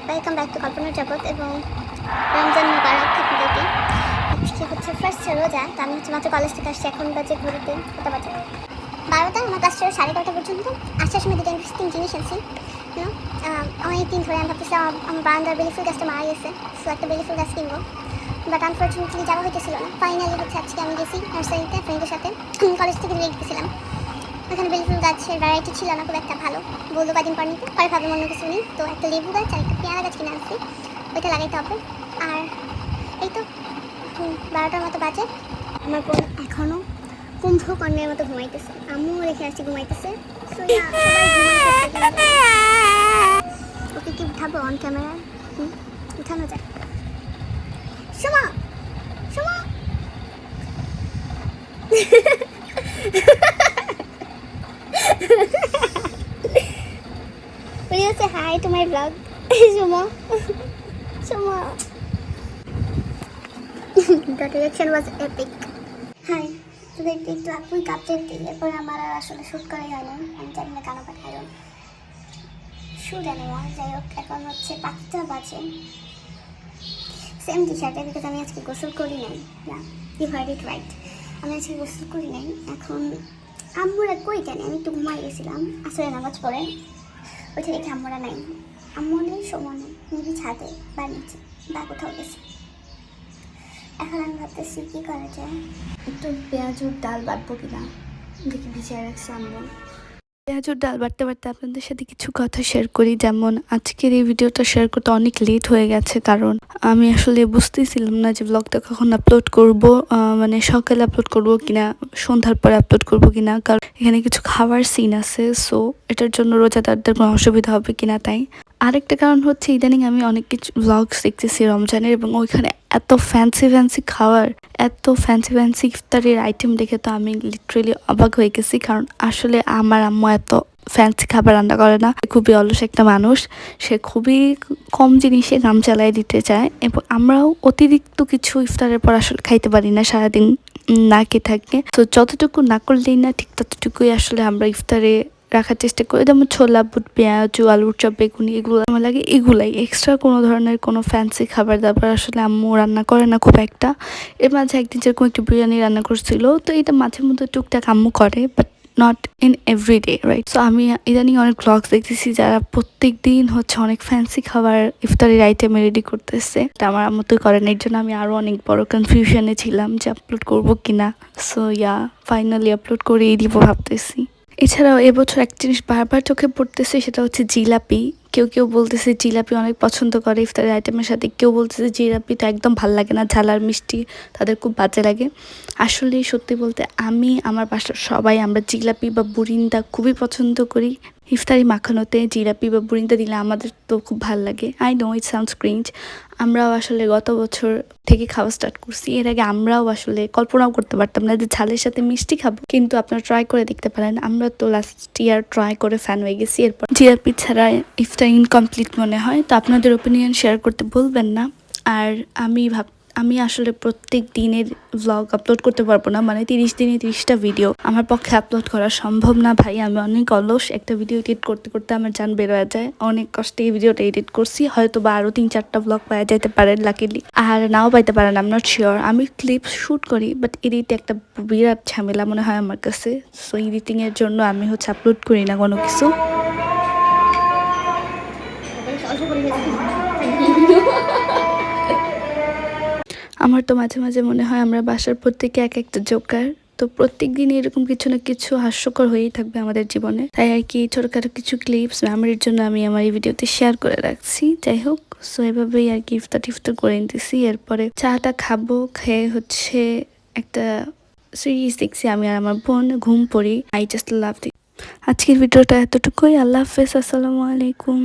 Welcome back to কল্পনার জগৎ এবং রমজান মুবারক আপনাদেরকে। আজকে হচ্ছে ফার্স্ট রোজা, তো আমি হচ্ছে মাত্র কলেজ থেকে আসছি। এখন বাজে ঘড়িতে কত বাজে 12টা। আমার ক্লাস ছিল 11:30 পর্যন্ত। আসার সময় দুটো ইন্টারেস্টিং জিনিস আনছি। অনেক দিন ধরে আমি ভাবতেছিলাম আমার বারান্দার বেলি ফুল গাছটা মারা গেছে, সো একটা বেলি ফুল গাছ কিনবো, বাট আনফর্চুনেটলি যাওয়া হইতেছিল না। ফাইনালি হচ্ছে আজকে আমি গেছি নার্সারিতে ফ্রেন্ডের সাথে, কলেজ থেকে রেখে গেছিলাম। ওখানে বেলি ফুল গাছের ভ্যারাইটি ছিল না খুব একটা ভালো, বলবো কদিন পর নিতে, পরে ভাবলাম অন্য কিছু নেই। তো একটা লেবু গাছ আর একটা পেয়ারা গাছ কিনে আনছি, ওইটা লাগাইতে হবে। আর এই তো 12টার মতো বাজে। আমার বোন এখনও কুম্ভকর্ণের মতো ঘুমাইতেছে, আম্মুও রেখে আসছি ঘুমাইতেছে। ওকে কি উঠাবো অন ক্যামেরা? উঠানো যায়। Soma Soma Will you say hi to my vlog? Shuma. Shuma. The reaction was epic. Hi. তোদেরকে একটু কুইক আপডেট দিই, এরপরে আমার আর আসলে শ্যুট করাই হয় না, আমি জানি না কেন, but I don't shoot anymore. যাই হোক, এখন হচ্ছে 5টা বাজে। সেম টি শার্টে, বিকজ আমি আজকে গোসল করি নাই। ইউ হার্ড ইট রাইট, আমি আজকে গোসল করি নাই। এখন আম্মুরা কই জানি, আমি একটু ঘুমাই গেছিলাম আসলে নামাজ পড়ে, ওইটা দেখে আম্মুরা নাই, আম্মু নেই, সময় নেই, মেবি ছাদে বা নিচে বা কোথাও গেছে। এখন আমি ভাবতেছি কী করা যায়, একটু পেঁয়াজুর ডাল বাটবো কিনা দেখি ভিজিয়ে রাখছি আম্মু। পেঁয়াজুর ডাল বাটতে বাটতে আপনাদের সাথে কিছু কথা শেয়ার করি। যেমন আজকের এই ভিডিওটা শেয়ার করতে অনেক লেট হয়ে গেছে, কারণ আমি আসলে বুঝতেছিলাম না যে ব্লগটা কখন আপলোড করব, মানে সকালে আপলোড করব কিনা সন্ধ্যার পরে আপলোড করব কিনা, কারণ এখানে কিছু খাবার সিন আছে, সো এটার জন্য রোজাদারদের কোনো অসুবিধা হবে কিনা। তাই আরেকটা কারণ হচ্ছে ইদানিং আমি অনেক কিছু ব্লগস দেখতেছি রমজানের, এবং ওইখানে এত ফ্যান্সি খাবার, এত ফ্যান্সি ইফতারের আইটেম দেখে তো আমি লিটারেলি অবাক হয়ে গেছি। কারণ আসলে আমার আম্মু এত ফ্যান্সি খাবার রান্না করে না, খুবই অলস একটা মানুষ, সে খুবই কম জিনিসে কাম চালাই দিতে চায়, এবং আমরাও অতিরিক্ত কিছু ইফতারের পর আসলে খাইতে পারি না, সারাদিন না খেয়ে থাকে। তো যতটুকু না করলেই না, ঠিক ততটুকুই আসলে আমরা ইফতারে রাখার চেষ্টা করি। যেমন ছোলা, বুট, পেঁয়াজ, আলুর চপ, বেগুনি, এগুলো আমার লাগে, এগুলাই। এক্সট্রা কোনো ধরনের কোনো ফ্যান্সি খাবার দাবার আসলে আম্মু রান্না করে না খুব একটা। এর মাঝে একদিন যেরকম একটু বিরিয়ানি রান্না করছিল, তো এটা মাঝে মধ্যে টুকটাক আম্মু করে, but not in everyday, right? So আমি ইদানিং অনেক ব্লগস দেখতেছি যারা প্রত্যেক দিন হচ্ছে অনেক ফ্যান্সি খাবার ইফতারের আইটেমে রেডি করতেছে, এটা আমার আম্মু তো করে না। এর জন্য আমি আরও অনেক বড় কনফিউশনে ছিলাম যে আপলোড করবো কিনা। সো ফাইনালি আপলোড করেই দিব ভাবতেছি। এছাড়াও এবছর একটা জিনিস বারবার চোখে পড়তেছে, সেটা হচ্ছে জিলাপি। কেউ কেউ বলতেছে জিলাপি অনেক পছন্দ করে ইফতারের আইটেমের সাথে, কেউ বলতেছে জিলাপি তো একদম ভাল লাগে না, ঝাল আর মিষ্টি তাদের খুব বাজে লাগে। আসলে সত্যি বলতে আমি, আমার বাসার সবাই আমরা জিলাপি বা বুরিন্দা খুবই পছন্দ করি। ইফতারি মাখানোতে জিলাপি বা বুরিন্দা দিলে আমাদের তো খুব ভাল লাগে। I know it sounds cringe, আমরাও আসলে গত বছর থেকে খাওয়া স্টার্ট করছি। এর আগে আমরাও আসলে কল্পনাও করতে পারতাম না যে ঝালের সাথে মিষ্টি খাবো, কিন্তু আপনারা ট্রাই করে দেখতে পারেন। আমরা তো লাস্ট ইয়ার ট্রাই করে ফ্যান হয়ে গেছি। এরপর জিলাপি ছাড়া ইফতার ইনকমপ্লিট মনে হয়। তো আপনাদের ওপিনিয়ন শেয়ার করতে ভুলবেন না। আর আমি আসলে প্রত্যেক দিনের ভ্লগ আপলোড করতে পারবো না, মানে 30 দিনে 30টা ভিডিও আমার পক্ষে আপলোড করা সম্ভব না ভাই। আমি অনেক অলস, একটা ভিডিও এডিট করতে করতে আমার জান বের হয়ে যায়। অনেক কষ্টে এই ভিডিওটা এডিট করছি, হয়তো বা আরও 3-4টা ভ্লগ পাওয়া যেতে পারে লাকিলি, আর নাও পাইতে পারেন, আই এম নট শিওর। আমি ক্লিপ শ্যুট করি, বাট এডিটে একটা বিরাট ঝামেলা মনে হয় আমার কাছে। সো এডিটিংয়ের জন্য আমি হচ্ছে আপলোড করি না কোনো কিছু। আমার তো মাঝে মাঝে মনে হয় আমরা বাসার প্রত্যেকে এক একটা জোকার। তো প্রত্যেক দিনই এরকম কিছু না কিছু হাস্যকর হয়েই থাকবে আমাদের জীবনে। তাই আর কি ছোটখাটো কিছু ক্লিপস মেমোরির জন্য আমি আমার এই ভিডিওতে শেয়ার করে রাখছি। যাই হোক, সো এভাবেই আর কি ইফতার করে নিতেছি। এরপরে চাটা খাবো, খেয়ে হচ্ছে একটা সিরিজ দেখছি আমি আর আমার বোন, ঘুম পড়ি। আই জাস্ট লাভ ইট। আজকের ভিডিওটা এতটুকুই। আল্লাহ হাফেজ, আসসালামু আলাইকুম।